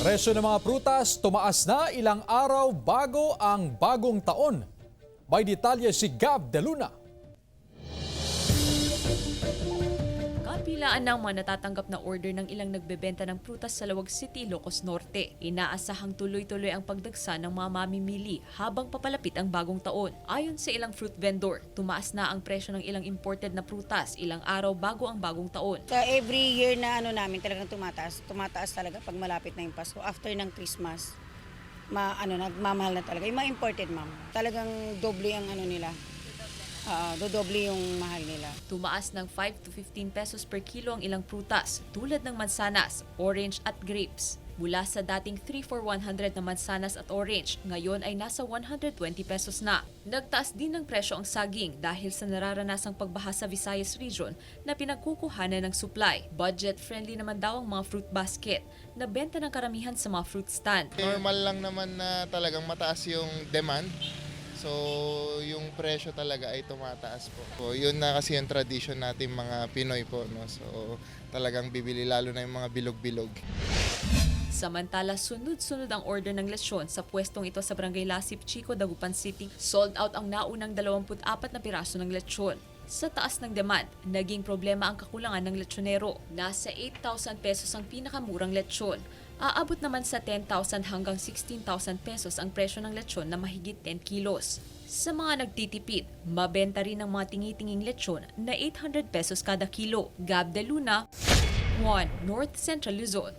Presyo ng mga prutas tumaas na ilang araw bago ang bagong taon. May detalye si Gab De Luna. Kabilaan ng mga natatanggap na order ng ilang nagbebenta ng prutas sa Laoag City, Ilocos Norte. Inaasahang tuloy-tuloy ang pagdagsa ng mga mamimili habang papalapit ang bagong taon. Ayon sa ilang fruit vendor, tumaas na ang presyo ng ilang imported na prutas ilang araw bago ang bagong taon. So every year na namin talagang tumataas talaga pag malapit na yung Pasko. After ng Christmas, nagmamahal na talaga. Yung mga imported, ma'am, talagang doble ang nila. Dodoble yung mahal nila. Tumaas ng 5 to 15 pesos per kilo ang ilang prutas tulad ng mansanas, orange at grapes. Mula sa dating 3 for 100 na mansanas at orange, ngayon ay nasa 120 pesos na. Nagtaas din ng presyo ang saging dahil sa nararanasang pagbaha sa Visayas region na pinagkukuhanan ng supply. Budget-friendly naman daw ang mga fruit basket na benta ng karamihan sa mga fruit stand. Normal lang naman na talagang mataas yung demand. So, yung presyo talaga ay tumataas po. So, yun na kasi yung tradition natin mga Pinoy po. No? So, talagang bibili lalo na yung mga bilog-bilog. Samantala, sunod-sunod ang order ng lechon sa pwestong ito sa Barangay Lasip, Chico, Dagupan City. Sold out ang naunang 24 na piraso ng lechon. Sa taas ng demand, naging problema ang kakulangan ng lechonero. Nasa 8,000 pesos ang pinakamurang lechon. Aabot naman sa 10,000 hanggang 16,000 pesos ang presyo ng lechon na mahigit 10 kilos. Sa mga nagtitipid, mabenta rin ang mga tingi-tinging lechon na 800 pesos kada kilo. Gab De Luna, 1 North Central Luzon.